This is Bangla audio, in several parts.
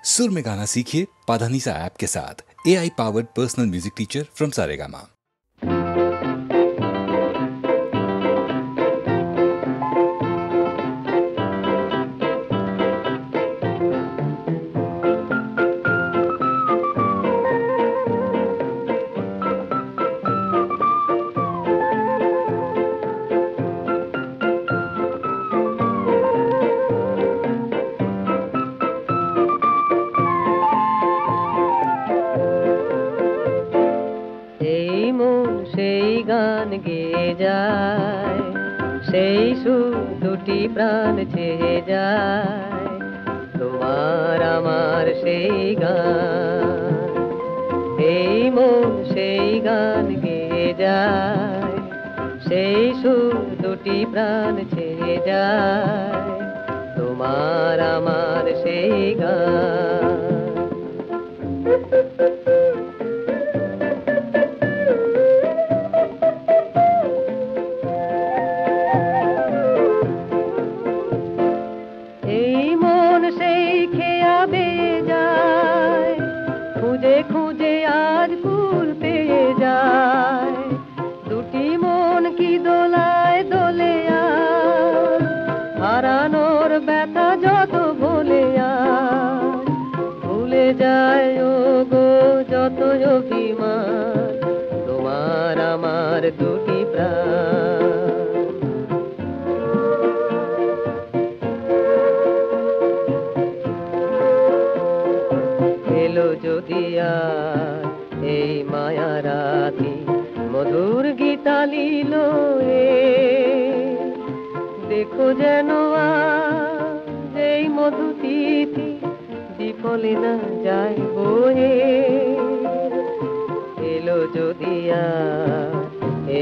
सुर में गाना सीखिए पाधानीसा ऐप के साथ। AI powered personal music teacher from Saregama. প্রাণ চেয়ে যায় তোমার আমার সেই গান, এই মন সেই গান গেয়ে যায়, সেই সুর দুটি প্রাণ চেয়ে যায় তোমার আমার সেই গান। তোমার আমার দুটি প্রাণ এলো যদি আর এই মায়া রাতি মধুর গীতা লীল দেখো যেন এই মধু তিথি বিফলে না যায় বয়ে, এলো যদি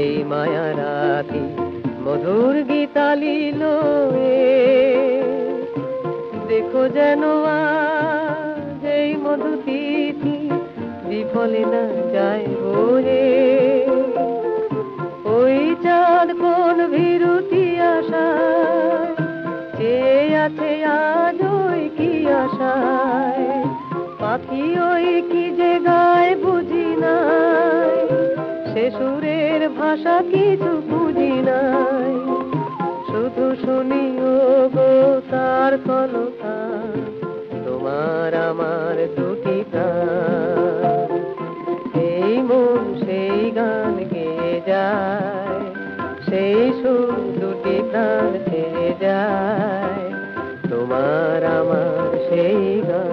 এই মায়া রাতি মধুর গীতা লীল দেখো যেন এই মধু তিথি বিফলে না যায় বয়ে। ওই চাঁদ কোন বিরতি আশায় চেয়ে আছে আজ ওই কি আশায়, পাখি ওই কি যে গায় বুঝি নাই, সে সুরের ভাষা কিছু বুঝি নাই, শুধু শুনি ও গো তার কলতান তোমার আমার দুটি প্রাণ, এই মন সেই গান গেয়ে যায়, সেই সুর দুটি প্রাণ ছেড়ে যায় তোমার আমার সেই গান।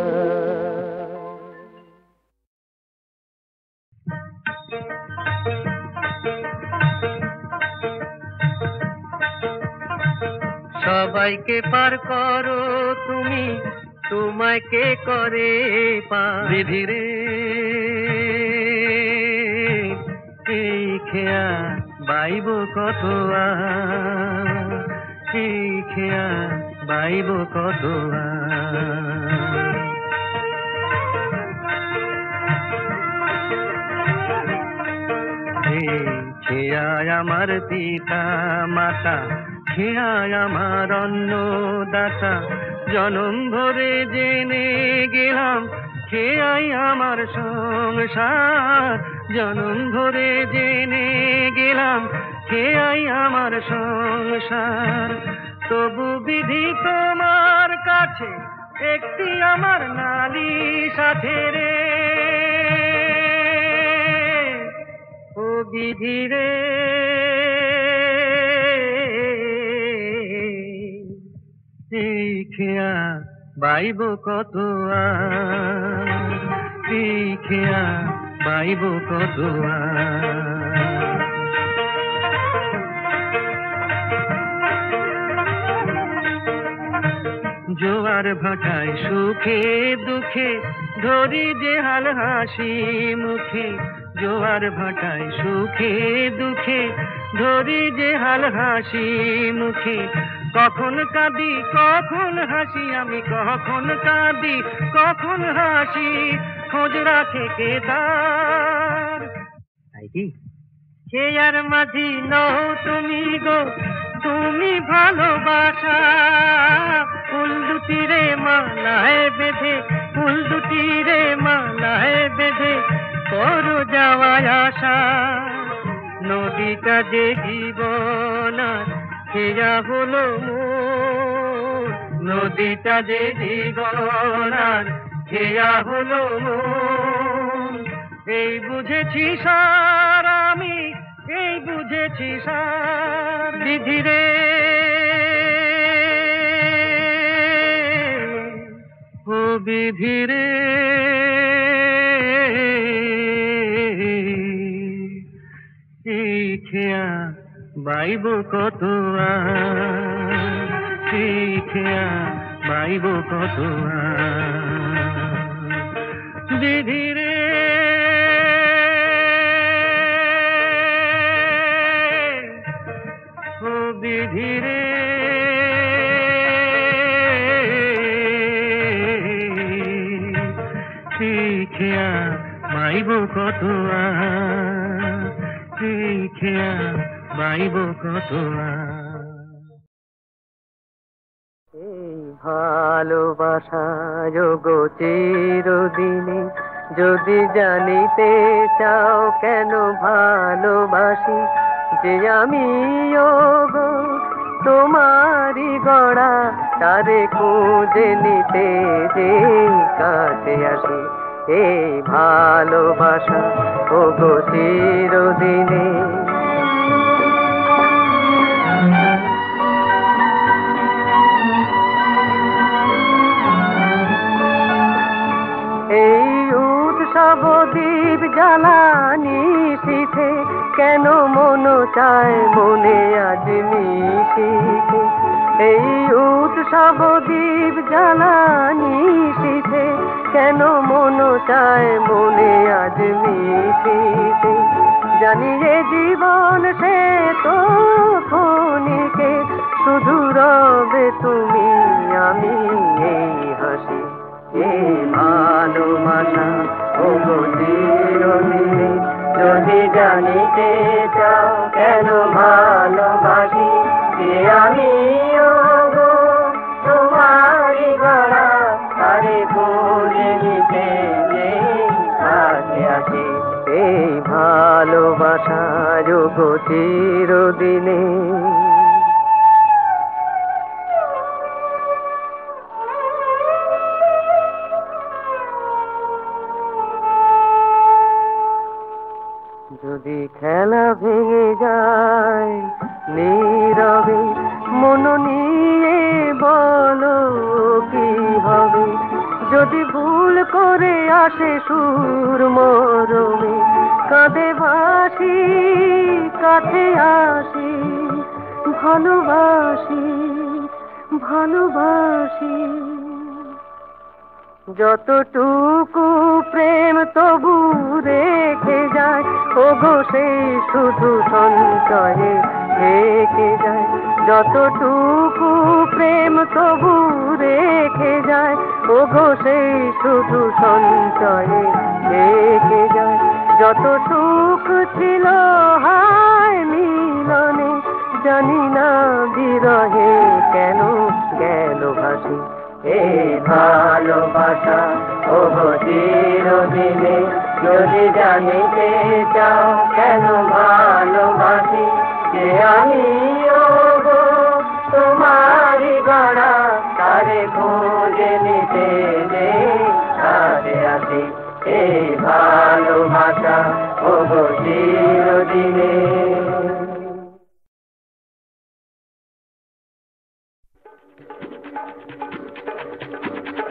সবাইকে পার করো তুমি, তোমায় কে করে পার ধীরে এই খেয়া বাইব কত এই খেয়া বাইব কত খেয়ায় আমার পিতা মাতা, খেয়ায় আমার অন্নদাতা, জনম ভরে জেনে গেলাম খেয়াই আমার সংসার, জনম ভরে জেনে গেলাম খেয়াই আমার সংসার, তবু বিধি তোমার কাছে একটি আমার নালিশ আছে রে ও বিধি রে, এই খেয়া বাইব কত এই খেয়া বাইব কত জোয়ার ভাটায় সুখে দুঃখে ধরি যে হাল হাসি মুখে, জোয়ার ভাটায় সুখে দুঃখে ধরি যে হাল হাসি মুখে, কখন কাঁদি কখন হাসি আমি, কখন কাঁদি কখন হাসি, খোঁজ রাখে কে তার খেয়ার মাঝি নও তুমি গো তুমি ভালোবাসা, ফুল দুটি রে মালায় বেঁধে ফুল যে জীবন আর খেয়া হলো মোর, নদীটা যে জীবন আর খেয়া হলো মোর। এই বুঝেছি সার আমি, এই বুঝেছি সার, বিধিরে ও বিধিরে এই খেয়া বাইব কত এই খেয়া বাইব কত বিধিরে ও বিধিরে খেয়া মাইব কত খেয়া মাইব কত। এই ভালোবাসা যোগ চিরদিনে, যদি জানিতে চাও কেন ভালোবাসি, যে আমি গো তোমারি গড়া, তারে খুঁজে নিতে যে কাছে আসি। এই ভালোবাসা ও গো চিরদিনে। এই উৎসব দ্বীপ জ্বালানি শিখে, কেন মন চায় মনে আজ মিশিতে। এই উৎসব দ্বীপ জ্বালানি শিখে, কেন মন চায় মনে আজ মিশিতে। জানি যে জীবন সে তো ক্ষণিকে, শুধু রবে তুমি আমি এই হাসি। এই ভালোবাসা ও গো চিরদিনে, যদি জানিতে চাও কেন ভালোবাসি, যে আমি গো তোমারি গড়া, আরে বুঝে নিতে যে কাছে আসি। এই ভালোবাসা যোগ চিরদিনে। যদি খেলা ভেঙে যায় নীরবে, মন নিয়ে বলো কি হবে। যদি ভুল করে আসে সুর মরমে, কাঁধে ভাসি কাছে আসি, ভালোবাসি ভালোবাসি। যতটুকু প্রেম তবু রেখে যায়, ওগো সেই শুধু সঞ্চয়ে থেকে যায়। যতটুকু প্রেম তবু রেখে যায়, ওগো সেই শুধু সঞ্চয়ে থেকে যায়। যত সুখ ছিল হায় মিলনে, জানি না বিরহে কেন গেল ভাসি। এই ভালোবাসা ও গো চিরদিনে, যদি জানিতে চাও কেন ভালোবাসি, যে আমি গো তোমারি গড়া, তারে খুঁজে নিতে যে কাছে আসি। এই ভালোবাসা ও গো চিরদিনে।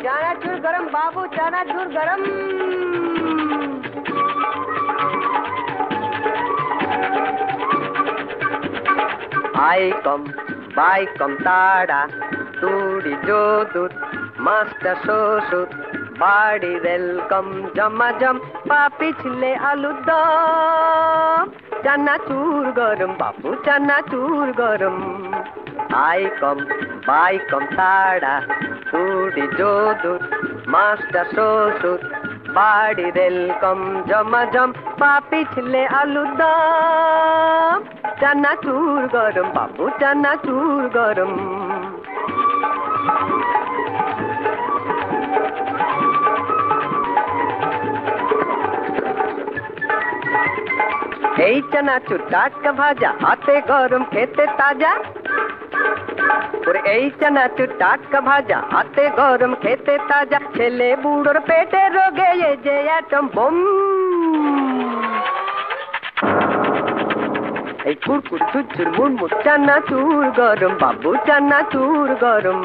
चानाचूर गरम बाबू, चानाचूर गरम। आई कम बाई कम ताड़ा, तूड़ी जोधुर मास्टर শ্বশুর, বাড়ি ওয়েলকাম জমাজম, পা পিছলে আলুর দম। চানাচুর গরম বাবু, চানাচুর গরম। আই কম বাই কম তাড়া, তুড়ি যোধুর মাস্টার শ্বশুর, বাড়ি ওয়েলকাম জমাজম, পা পিছলে আলুর দম। চানাচুর গরম বাবু, চানাচুর গরম। এই চানাচুর টাটকা ভাজা, হাতে গরম খেতে তাজা। ওরে এই চানাচুর টাটকা ভাজা, হাতে গরম খেতে তাজা। ছেলে বুড়োর পেটে রোগে এই যে অ্যাটম বোম। এই কুরকুর ঝুরঝুর মুড়মুড় চানাচুর গরম, বাবু চানাচুর গরম।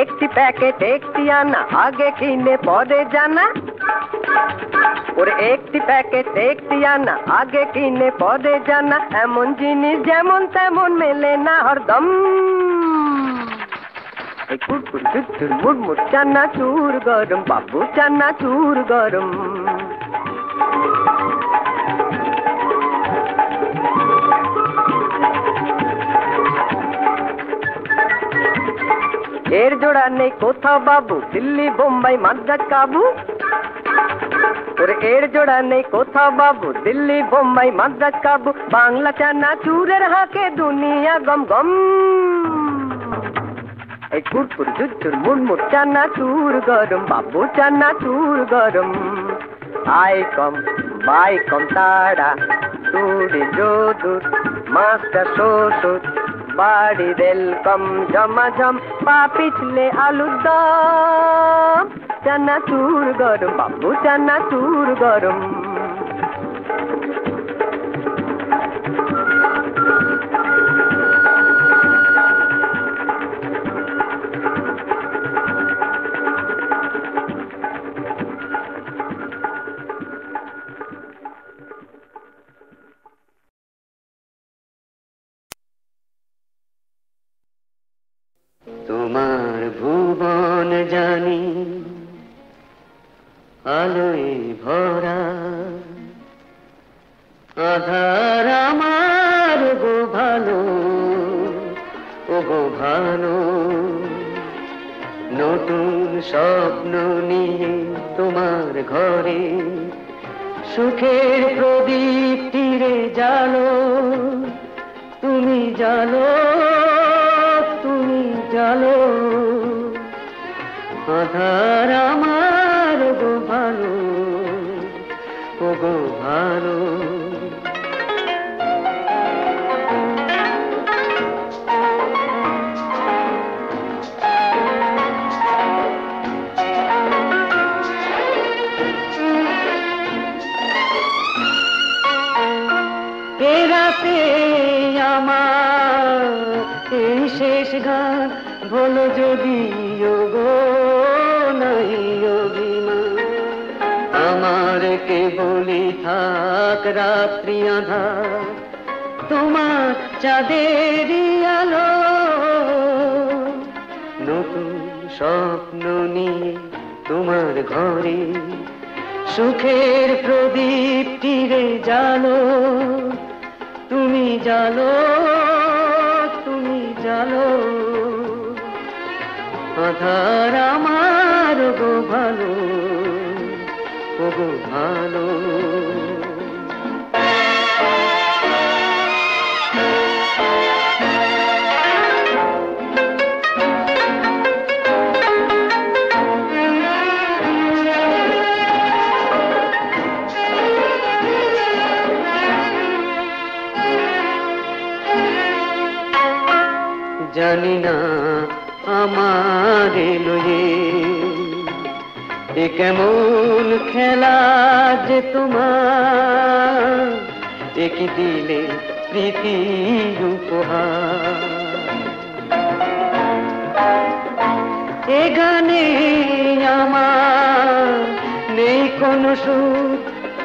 একটি প্যাকেট একটি আনা, আগে কিনে পরে জানা। ওরে একটি প্যাকেট একটি আনা, আগে কিনে পরে জানা। এমন জিনিস যেমন তেমন মেলে না হরদম। এই কুরকুর ঝুরঝুর মুড়মুড় চানাচুর গরম, বাবু চানাচুর গরম। এর জোড়া নেই কোথাও বাবু, দিল্লি বোম্বাই মাদ্রাজ কাবু। ওরে এর জোড়া নেই কোথাও বাবু, দিল্লি বোম্বাই মাদ্রাজ কাবু। বাংলা চানাচুরের হাকে দুনিয়া গম গম। এই কুরকুর ঝুরঝুর মুড়মুড় চানাচুর গরম, বাবু চানাচুর গরম। আই কম বাই কম তারা, তুড়ি যদুর মাস্টার শ্বশুর। বাড়ি রেলকম ঝমাঝম, পা পিছলে আলুর দম। চানাচুর গরম, বাবু চানাচুর গরম। তোমার ভুবন জানি আলোয় ভরা, আধার আমার গো ভালো, ও গো ভালো। নতুন স্বপ্ন নিয়ে তোমার ঘরে সুখের প্রদীপ তীরে জালো। তুমি জালো, তুমি জালো। আধার আমার গো ভালো, ও গো ভালো। রাতে আমার এই শেষ গান বলো যদি গো নাই অভিমান। আমার কে বলি থাক রাত্রি আঁধার, তোমার চাঁদেরই আলো। নতুন স্বপ্ন নিয়ে তোমার ঘরে সুখের প্রদীপ তীরে জালো। তুমি জালো, তুমি জালো। আধার আমার গো ভালো, ও গো ভালো। জানি না আমার লয়ে এ কেমন খেলা যে তোমার, একই দিলে প্রীতি উপহার। এ গানে আমার নেই কোনো সুর,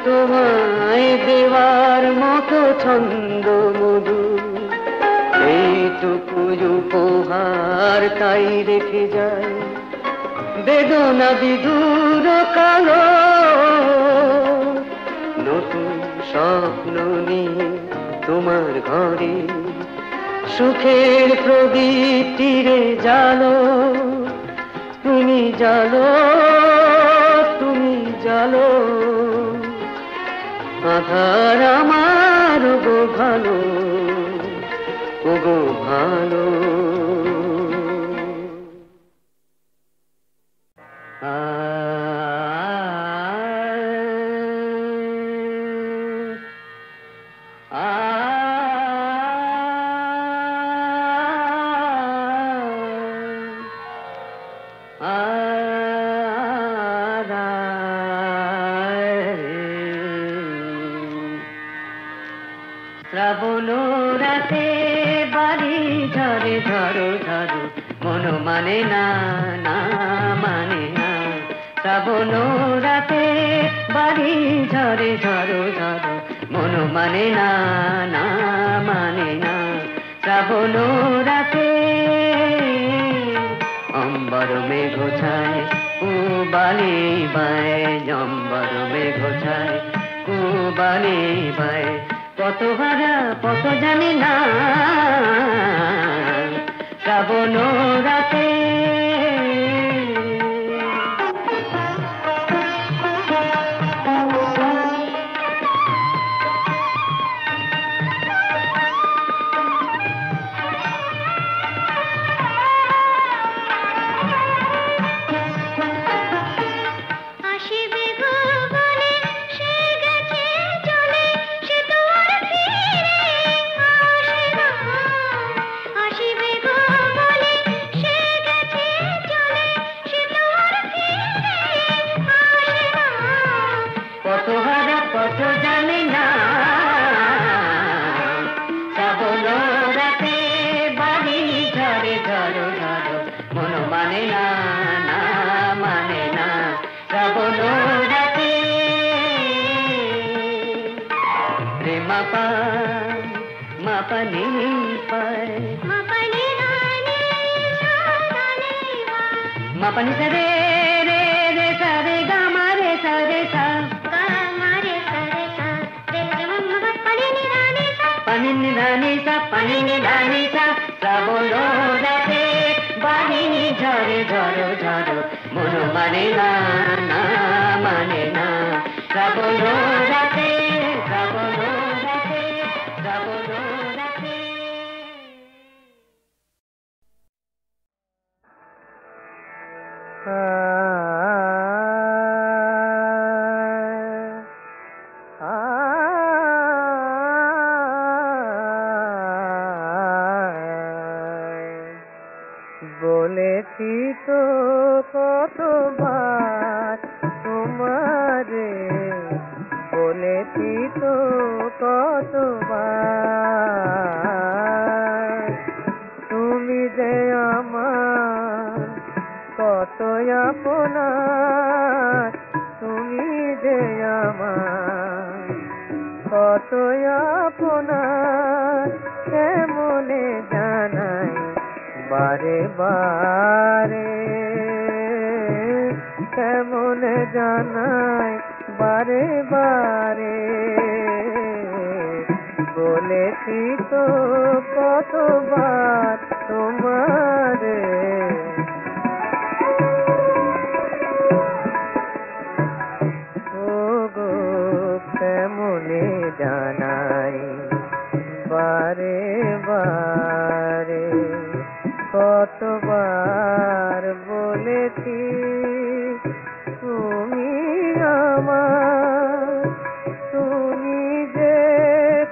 তোমায় দেওয়ার মতো ছন্দ মধু। এইটুকু উপহার তাই রেখে যায় বেদনা বিদুর কালো। নতুন স্বপ্ন নিয়ে তোমার ঘরে সুখের প্রদীপ তীরে জালো। তুমি জালো, তুমি জালো। আধার আমার গো ভালো, ও গো ভালো। শ্রাবণ রাতে বাড়ি ঝরে ঝরো ঝরো মন মানে না না মানে না শ্রাবণ রাতে বাড়ি ঝরে ঝরো ঝরো মন মানে না না মানে না শ্রাবণ রাতে অম্বর মেঘ ছায় কুবালি বায় অম্বর মেঘ ছায় কুবালি বায় কত ভাড়া কত জানি না শ্রাবণ রাতে কত জানি না শ্রাবণ রাতে বাড়ি ঝরে ঝরো ঝরো মন মানে না না মানে না শ্রাবণ রাতে রে মাপা মাপা নি পায় মাপা নি রে রে রে সা রে গা মা রে সা রে সা pani ni rani sa শ্রাবণ রাতে বাড়ি ঝরে ঝরো ঝরো মন মানে না না মানে না শ্রাবণ রাতে শ্রাবণ রাতে শ্রাবণ রাতে বলেছি তো কতবার তোমারে বলেছি তো কতবার তুমি যে আমার কত আপনার তুমি যে আমার কত আপনার কেমনে জানাই বারে বারে কেমন জানাই বারে বারে বলেছি তো কতবার তোমারে ওগো কেমনে জানাই বারে বারে কতবার বলেছি তুমি আমার তুমি যে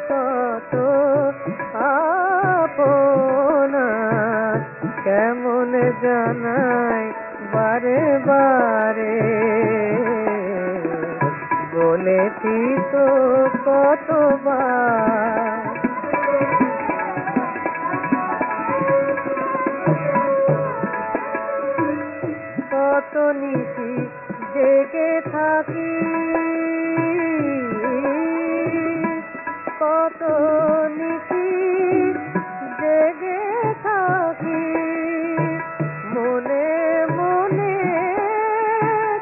কত আপনার কেমন জানাই বারে বারে বলেছি তো কতবার কত নিশি জেগে থাকি কত নিশি জেগে থাকি মনে মনে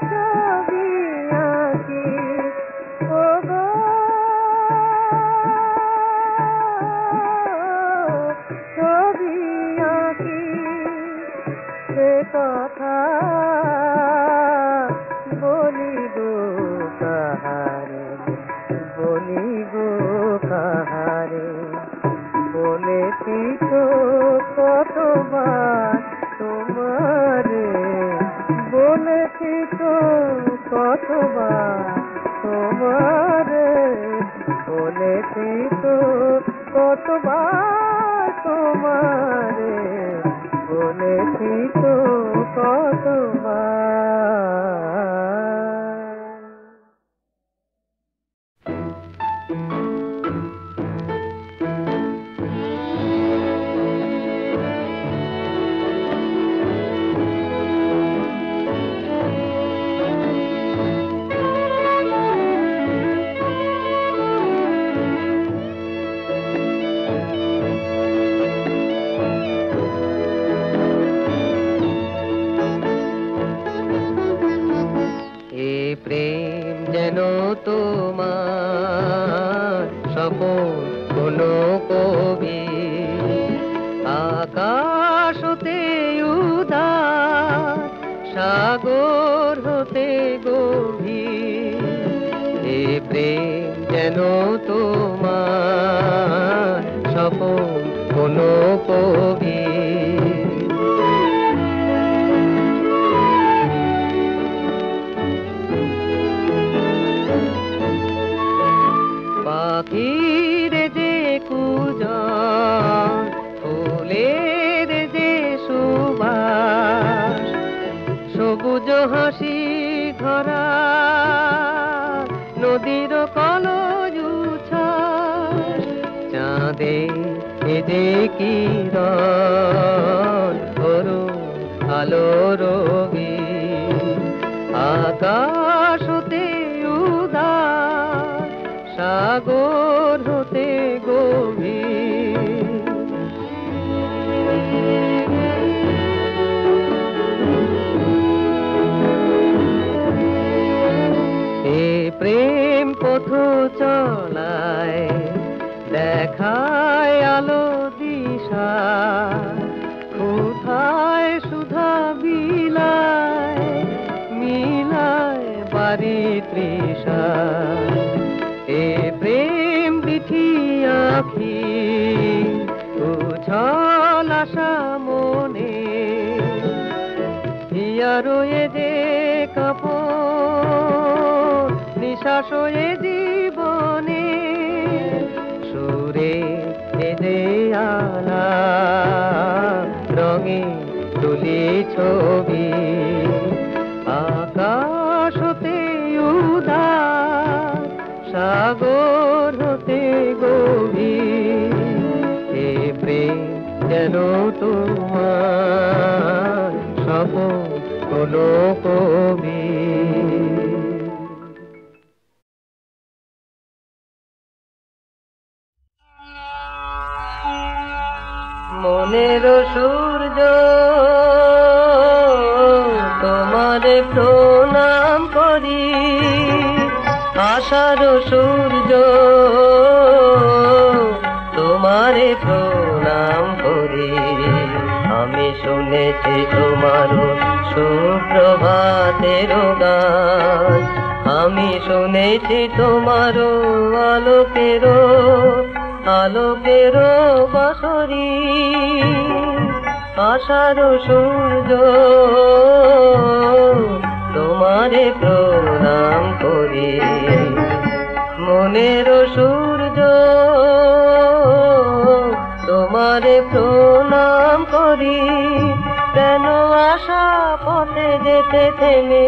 ছবি আঁকি ওগো ছবি আঁকি সে কথা বলি গো কাহারে বলি গো কাহারে বলেছি তো কতবার তোমারে বলেছি তো কতবার তোমারে বলেছি তো কতবার তোমারে বলেছি তো কতবার। প্রেম যেন তোমার স্বপন কোন কবি, আকাশ হতে উদার সাগর হতে গভীর। এ প্রেম যেন তোমার স্বপন কোন কবি। পাখির যে কুজন, ফুলের যে সুবাস, সবুজ হাসি ধরা নদীর কলজ উচ্ছ্বাস, চাঁদে যে কিরণ অরুণ আলো রবি, আকাশ হতে উদার সাগর হতে গভীর। এ প্রেম পথ চলায় দেখায় আলো দিশা, কোথায় সুধা বিলায় মিলায় বাড়ি তৃষা। এ প্রেম বিঠি আখি উছল আশা মনে, হিয়ারো এ যে কাপড় নিঃশ্বাস এ জীবনে, সুরে এ যে আলা রঙে তুলি ছবি, আকাশ হতে উদার সাগর হতে গভীর। এ প্রেম যেন তোমার স্বপন কোন কবি। মনের সূর্য তোমারে প্রণাম করি, আশার সূর্য তোমারে প্রণাম করি। আমি শুনেছি তোমার সুপ্রভাতের গান, আমি শুনেছি তোমার আলোকের বাঁশরি। আশার সূর্য তোমারে প্রণাম করি, মনের সূর্য তোমারে প্রণাম করি। কেন আশা পথে যেতে থেমে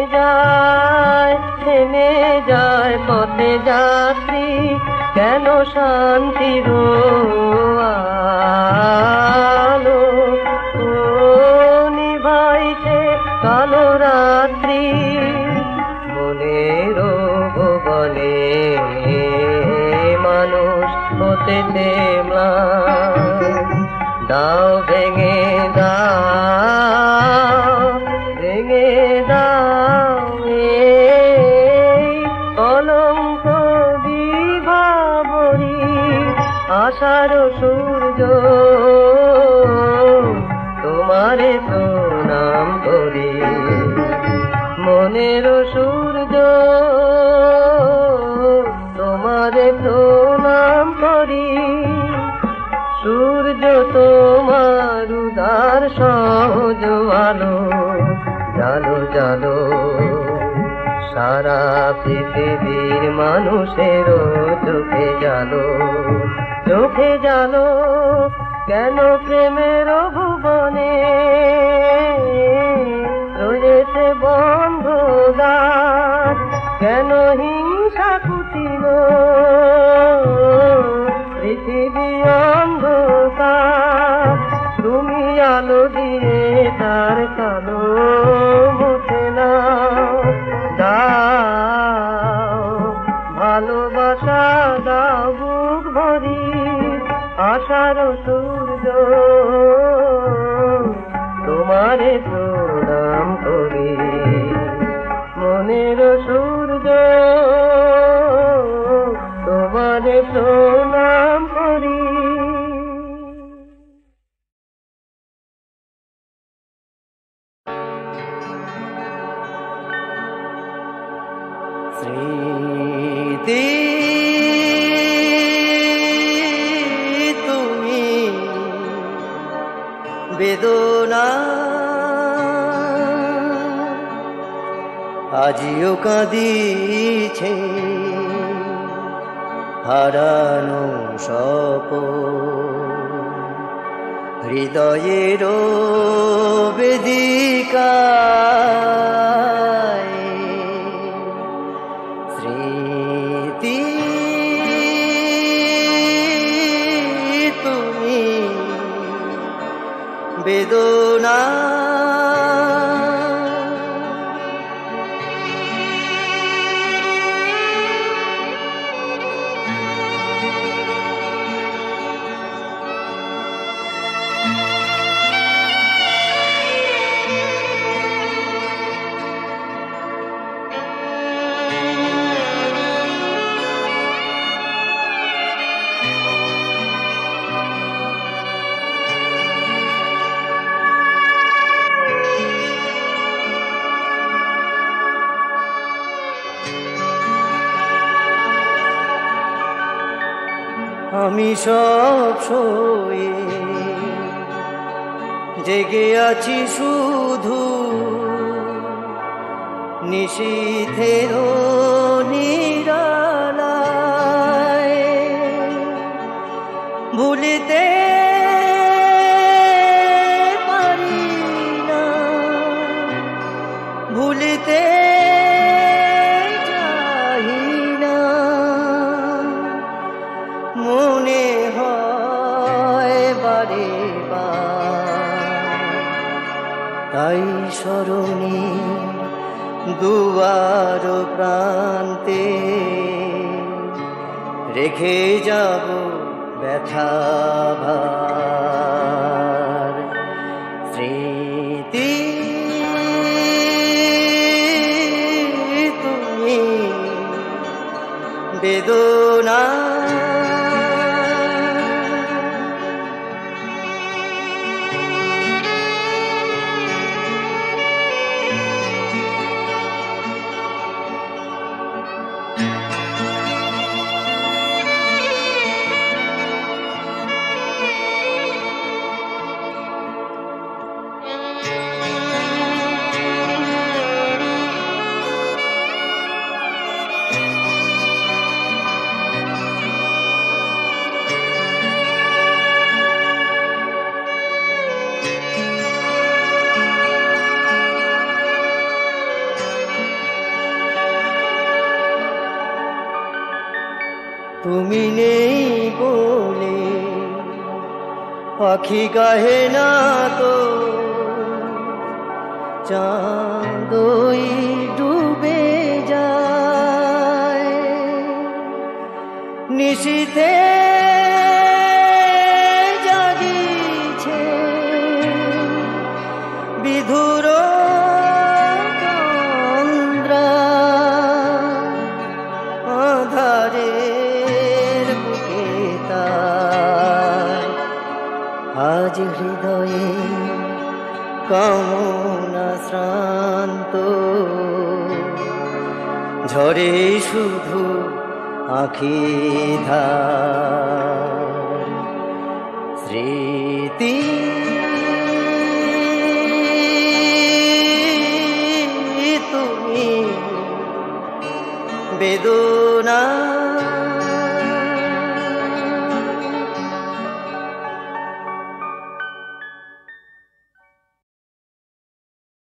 যায় পথে যাত্রী, কেন শান্তির আলো নিভাইছে কালো রাত্রি। মনের ভুবনে মানুষ হতেছে ম্লান, দাও ভেঙে দাও কলঙ্ক বিভাবরী। আশার সূর্য তোমারে প্রণাম করি, মনের সূর্য তোমারে প্রণাম করি। সূর্য তোমার উদার সহজ আলো, জালো জালো সারা পৃথিবীর মানুষেরও চোখে জালো, চোখে জালো কেন প্রেমের ভুবনে রয়েছে বন্ধ দ্বার, কেন হিংসা কুটিল পৃথিবী অন্ধকার, তুমি আলো দিয়ে তার কালো মুছে নাও, দাও ভালোবাসা দাও বুক ভরি আশার সূর্য, তোমারে প্রণাম করি মনের সূর্য, তোমারে প্রণাম করি। স্মৃতি তুমি বেদনা আজিও কাঁদিছে, হারানো স্বপন হৃদয়ের বেদিকায়, স্মৃতি তুমি বেদনা আমি সব শোয়ে জেগে আছি শুধু নিশীথের নিরালায়, ভুলিতে পারি না, ভুলিতে চাহি না, মনে হয় বারে বার তাই স্মরণে দুয়ার প্রান্তে রেখে যাব ব্যথা ভার, স্মৃতি তুমি বেদনা তুমি নেই বলে পাখি গাহে না তো, চাঁদই ডুবে যায়, নিশীথে জাগিছে বিধুর তন্দ্রা, আধারে আজ হৃদয়ে কামনা শ্রান্ত, ঝরে শুধু আঁখি ধার, স্মৃতি তুমি বেদনা